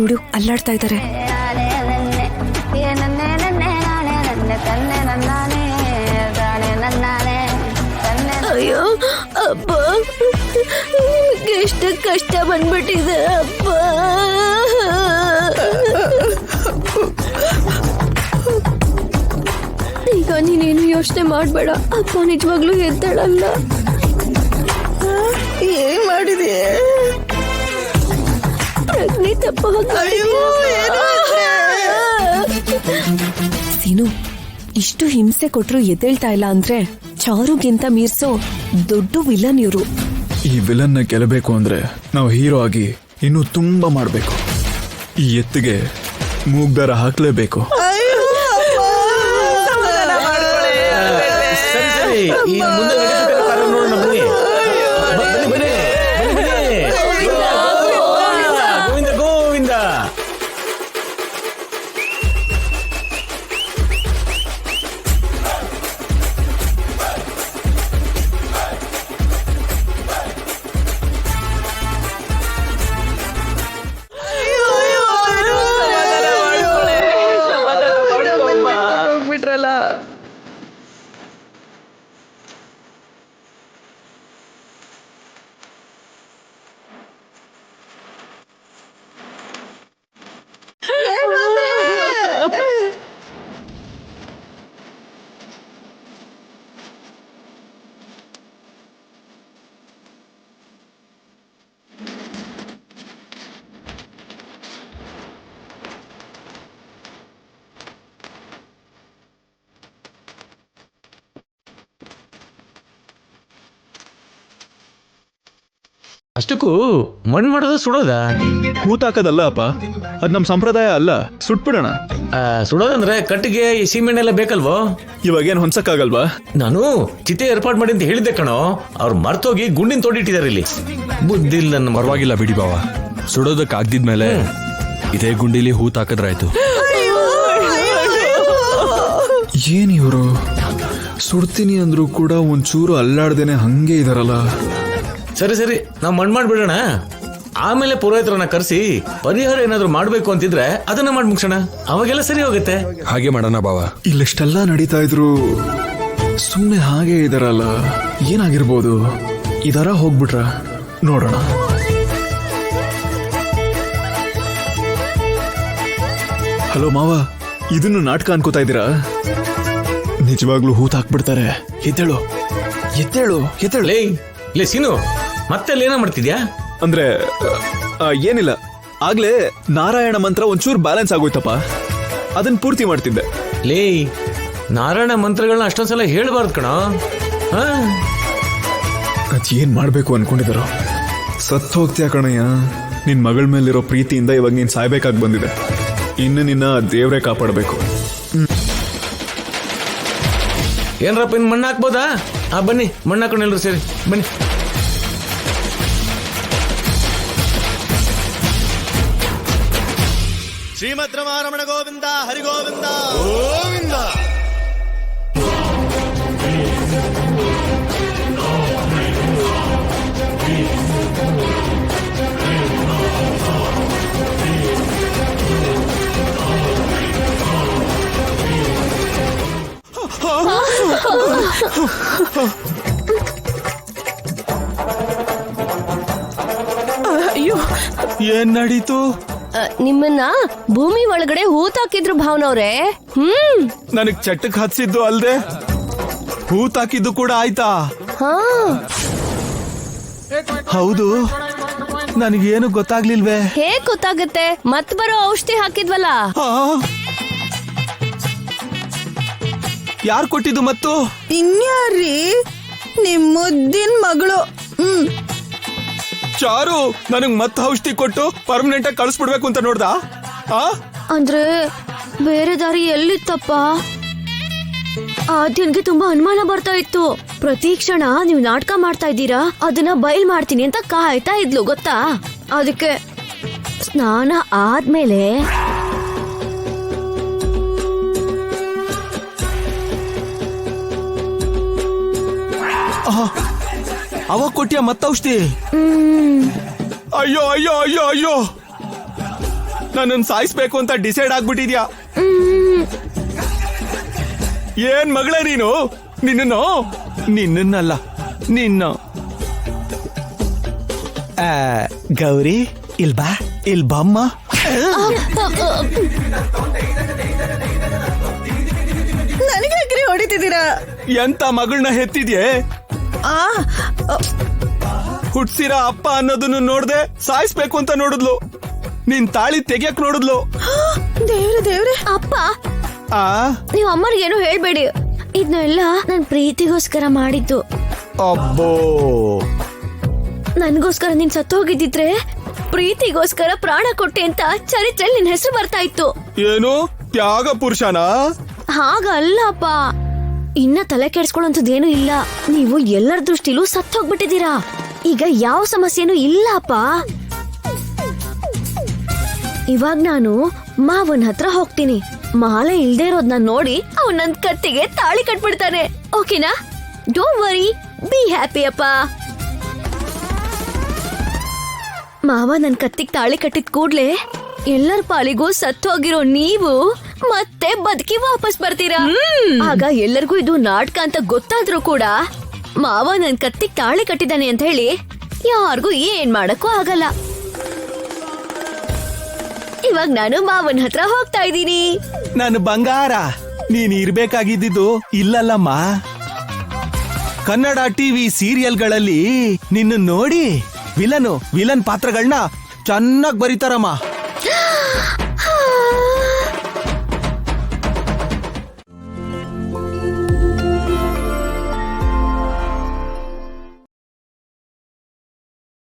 ನೋಡು ಅಲ್ಲಾಡ್ತಾ ಇದ್ದಾರೆ. ಅಯ್ಯೋ ಅಪ್ಪ, ನಿಮಗೆ ಎಷ್ಟು ಕಷ್ಟ ಬಂದ್ಬಿಟ್ಟಿದೆ ಅಪ್ಪ. ಈಗ ನೀನೇನು ಯೋಚನೆ ಮಾಡ್ಬೇಡ, ಅಪ್ಪ ನಿಜವಾಗ್ಲೂ ಎದ್ದಾಳಲ್ಲ. ಏನ್ ಮಾಡಿದೆ? ಪ್ರಜ್ಞೆ ತಪ್ಪ. ಸೀನು, ಇಷ್ಟು ಹಿಂಸೆ ಕೊಟ್ರು ಎದ್ದೇಳ್ತಾ ಇಲ್ಲ ಅಂದ್ರೆ ಚಾರುಗಿಂತ ಮೀರ್ಸೋ ದೊಡ್ಡ ವಿಲನ್ ಇವ್ರು. ಈ ವಿಲನ್ ನ ಗೆಲ್ಲಬೇಕು ಅಂದ್ರೆ ನಾವು ಹೀರೋ ಆಗಿ ಇನ್ನೂ ತುಂಬಾ ಮಾಡ್ಬೇಕು. ಈ ಎತ್ತಿಗೆ ಮೂಗ್ದಾರ ಹಾಕ್ಲೇಬೇಕು. ಅಷ್ಟಕ್ಕೂ ಮಣ್ಣು ಮಾಡೋದ ಸುಡೋದ? ಹೂತಾಕದಲ್ಲ ಅಪ್ಪ, ಅದ್ ನಮ್ ಸಂಪ್ರದಾಯ ಅಲ್ಲ. ಸುಟ್ಬಿಡೋಣ. ಸುಡೋದಂದ್ರೆ ಕಟ್ಟಿಗೆ ಈ ಸೀಮೆಣ್ಣೆಲ್ಲ ಬೇಕಲ್ವೋ? ಇವಾಗೇನ್ ಹೊನ್ಸಕ್ಕಾಗಲ್ವಾ? ನಾನು ಚಿತೆ ಏರ್ಪಾಡು ಮಾಡಿ ಅಂತ ಹೇಳಿದ್ದೆ ಕಣೋ. ಅವ್ರು ಮರ್ತೋಗಿ ಗುಂಡಿನ ತೋಡಿಟ್ಟಿದ್ದಾರೆ ಇಲ್ಲಿ. ಬುದ್ಧಿಲ್ಲ ನನ್ನ. ಪರವಾಗಿಲ್ಲ ಬಿಡಿ ಬಾವ, ಸುಡೋದಕ್ಕೆ ಆಗ್ದಿದ್ಮೇಲೆ ಇದೇ ಗುಂಡಿಲಿ ಹೂತಾಕದ್ರಾಯ್ತು. ಏನ್ ಇವರು ಸುಡ್ತೀನಿ ಅಂದ್ರು ಕೂಡ ಒಂಚೂರು ಅಲ್ಲಾಡ್ದೇನೆ ಹಂಗೆ ಇದಾರಲ್ಲ. ಸರಿ ಸರಿ, ನಾವು ಮಣ್ಣು ಮಾಡ್ಬಿಡೋಣ. ಆಮೇಲೆ ಪುರೋಹಿತರನ್ನ ಕರೆಸಿ ಪರಿಹಾರ ಏನಾದ್ರು ಮಾಡ್ಬೇಕು ಅಂತಿದ್ರೆ ಅದನ್ನ ಮಾಡಿ ಮುಗಿಸೋಣ. ಅವಾಗೆಲ್ಲ ಸರಿ ಹೋಗುತ್ತೆ. ಹಾಗೆ ಮಾಡೋಣ ಬಾವ. ಇಲ್ಲೆಷ್ಟೆಲ್ಲ ನಡೀತಾ ಇದ್ರು ಸುಮ್ನೆ ಹಾಗೆ ಇದಾರಲ್ಲ. ಏನಾಗಿರ್ಬೋದು? ಇದರ ಹೋಗ್ಬಿಟ್ರ ನೋಡೋಣ. ಹಲೋ ಮಾವ, ಇದನ್ನು ನಾಟಕ ಅನ್ಕೋತಾ ಇದ್ದೀರಾ? ನಿಜವಾಗ್ಲೂ ಹೂತ್ ಹಾಕ್ಬಿಡ್ತಾರೆ. ಎದ್ದೇಳು ಎದ್ದೇಳು ಎದ್ದೇಳು. ಲೇ ಸೀನು, ಮತ್ತೆ ಏನ ಮಾಡ್ತಿದ್ಯಾ? ಅಂದ್ರೆ ಏನಿಲ್ಲ, ಆಗ್ಲೇ ನಾರಾಯಣ ಮಂತ್ರ ಒಂಚೂರು ಬ್ಯಾಲೆನ್ಸ್ ಆಗೋಯ್ತಪ್ಪ, ಅದನ್ನ ಪೂರ್ತಿ ಮಾಡ್ತಿದ್ದೆ. ಲೇ, ನಾರಾಯಣ ಮಂತ್ರಗಳನ್ನ ಅಷ್ಟೊಂದ್ಸಲ ಹೇಳ್ಬಾರ್ದು ಕಣ. ಅದೇನ್ ಮಾಡ್ಬೇಕು ಅನ್ಕೊಂಡಿದಾರೋ. ಸತ್ ಹೋಗ್ತೀಯ ಕಣಯ್ಯ. ನಿನ್ ಮಗಳ ಮೇಲಿರೋ ಪ್ರೀತಿಯಿಂದ ಇವಾಗ ನೀನ್ ಸಾಯ್ಬೇಕಾಗಿ ಬಂದಿದೆ. ಇನ್ನು ನಿನ್ನ ದೇವ್ರೇ ಕಾಪಾಡಬೇಕು. ಏನ್ರಪ್ಪ, ಇನ್ ಮಣ್ಣು ಹಾಕ್ಬೋದಾ? ಬನ್ನಿ ಮಣ್ಣು ಹಾಕೊಂಡು ಎಲ್ರು ಸೇರಿ ಬನ್ನಿ. ಶ್ರೀಮದ್ ರಮಾರಮಣ ಗೋವಿಂದ ಹರಿಗೋವಿಂದ ಗೋವಿಂದ. ಅಯ್ಯೋ, ಏನ್ ನಡೀತು? ನಿಮ್ಮನ್ನ ಭೂಮಿ ಒಳಗಡೆ ಹೂತಾಕಿದ್ರು ಭಾವನವ್ರೆ. ನನಗ್ ಚಟ್ಟಕ್ ಹತ್ಸಿದ್ದು ಅಲ್ದೆ ಹೂತಾಕಿದ್ದು ಕೂಡ ಆಯ್ತಾ? ಹೌದು, ನನಗೇನು ಗೊತ್ತಾಗ್ಲಿಲ್ವೇ. ಹೇಗ್ ಗೊತ್ತಾಗತ್ತೆ? ಮತ್ ಬರೋ ಔಷಧಿ ಹಾಕಿದ್ವಲ್ಲ. ಯಾರು ಕೊಟ್ಟಿದ್ದು ಮತ್ತು? ಇನ್ಯಾರ್ರಿ? ನಿಮ್ ಮುದ್ದಿನ ಮಗಳು. ಚಾರು ನನಗ್ ಮತ್ ಔಷಧಿ ಕೊಟ್ಟು ಪರ್ಮನೆಂಟ್ ಆಗಿ ಕಳಿಸ್ಬಿಡ್ಬೇಕು ಅಂತ ನೋಡ್ದ? ಅಂದ್ರೆ ಬೇರೆ ದಾರಿ ಎಲ್ಲಿತ್ತಪ್ಪ? ಆದ್ಯನ್ಗೆ ತುಂಬಾ ಅನುಮಾನ ಬರ್ತಾ ಇತ್ತು. ಪ್ರತಿ ಕ್ಷಣ ನೀವು ನಾಟಕ ಮಾಡ್ತಾ ಇದ್ದೀರಾ, ಅದನ್ನ ಬಯಲ್ ಮಾಡ್ತೀನಿ ಅಂತ ಕಾಯ್ತಾ ಇದ್ಲು ಗೊತ್ತಾ. ಅದಕ್ಕೆ ಸ್ನಾನ ಆದ್ಮೇಲೆ ಅವಾಗ ಕೊಟ್ಟಿಯ ಮತ್ತ ಔಷಧಿ? ಅಯ್ಯೋ ಅಯ್ಯೋ ಅಯ್ಯೋ ಅಯ್ಯೋ, ನನ್ನನ್ನು ಸಾಯಿಸ್ಬೇಕು ಅಂತ ಡಿಸೈಡ್ ಆಗ್ಬಿಟ್ಟಿದ್ಯಾ? ಏನ್ ಮಗಳೇ ನೀನು? ನಿನ್ನಲ್ಲ ನಿನ್ನ ಗೌರಿ ಇಲ್ ಬಮ್ಮ. ನನಗೆ ಯಾಕ್ರಿ ಹೊಡಿತಿದ್ದೀರಾ? ಎಂತ ಮಗಳನ್ನ ಹೆತ್ತಿದ್ಯೆ? ಆ ಹುಟ್ಸಿರ ಅಪ್ಪ ಅನ್ನೋದನ್ನು ನೋಡ್ದೆ ಸಾಯಿಸ್ಬೇಕು ಅಂತ ನೋಡಿದ್ಲು. ನಿನ್ ತಾಳಿ ತೆಗಿಯಕ್ ನೋಡಿದ್ಲು. ದೇವ್ರೆ ಅಪ್ಪ, ಆ ನೀವ್ ಅಮ್ಮನಿಗೇನು ಹೇಳ್ಬೇಡಿ. ಇದನ್ನೆಲ್ಲ ನನ್ ಪ್ರೀತಿಗೋಸ್ಕರ ಮಾಡಿದ್ದು. ಅಬ್ಬೋ, ನನ್ಗೋಸ್ಕರ ನೀನ್ ಸತ್ತೋಗಿದ್ದಿದ್ರೆ ಪ್ರೀತಿಗೋಸ್ಕರ ಪ್ರಾಣ ಕೊಟ್ಟೆ ಅಂತ ಚರಿತ್ರೆಯಲ್ಲಿ ನಿನ್ ಹೆಸರು ಬರ್ತಾ ಇತ್ತು. ಏನು ತ್ಯಾಗ ಪುರುಷನಾ? ಹಾಗಲ್ಲಪ್ಪ, ಇನ್ನ ತಲೆ ಕೆಡ್ಸ್ಕೊಳ್ಳೋಂಥದ್ದೇನು ಇಲ್ಲ. ನೀವು ಎಲ್ಲರ ದೃಷ್ಟಿಲೂ ಸತ್ತೋಗ್ಬಿಟ್ಟಿದ್ದೀರಾ. ಈಗ ಯಾವ ಸಮಸ್ಯೆನೂ ಇಲ್ಲ ಅಪ್ಪ. ಇವಾಗ ನಾನು ಮಾವನ್ ಹತ್ರ ಹೋಗ್ತೀನಿ. ಮಾಲೆ ಇಲ್ದೇ ಇರೋದ್ನ ನೋಡಿ ಅವ್ನ್ ನನ್ ಕತ್ತಿಗೆ ತಾಳಿ ಕಟ್ಬಿಡ್ತಾನೆ. ಓಕೆನಾ? ಡೋಂಟ್ ವರಿ, ಬಿ ಹ್ಯಾಪಿ ಅಪ್ಪ. ಮಾವ ನನ್ ಕತ್ತಿಗೆ ತಾಳಿ ಕಟ್ಟಿದ ಕೂಡ್ಲೆ ಎಲ್ಲರ ಪಾಲಿಗೂ ಸತ್ತೋಗಿರೋ ನೀವು ಮತ್ತೆ ಬದುಕಿ ವಾಪಸ್ ಬರ್ತೀರಾ. ಆಗ ಎಲ್ಲರಿಗೂ ಇದು ನಾಟಕ ಅಂತ ಗೊತ್ತಾದ್ರೂ ಕೂಡ ಮಾವ ನನ್ ಕತ್ತಿಗೆ ತಾಳಿ ಕಟ್ಟಿದಾನೆ ಅಂತ ಹೇಳಿ ಯಾರಿಗೂ ಏನ್ ಮಾಡಕ್ಕೂ ಆಗಲ್ಲ. ಇವಾಗ ನಾನು ಮಾವನ ಹತ್ರ ಹೋಗ್ತಾ ಇದ್ದೀನಿ. ನನ್ನ ಬಂಗಾರ, ನೀನ್ ಇರ್ಬೇಕಾಗಿದ್ದು ಇಲ್ಲಲ್ಲಮ್ಮ. ಕನ್ನಡ ಟಿವಿ ಸೀರಿಯಲ್ಗಳಲ್ಲಿ ನಿನ್ನ ನೋಡಿ ವಿಲನ್ ಪಾತ್ರಗಳನ್ನ ಚೆನ್ನಾಗಿ ಬರೀತಾರಮ್ಮ.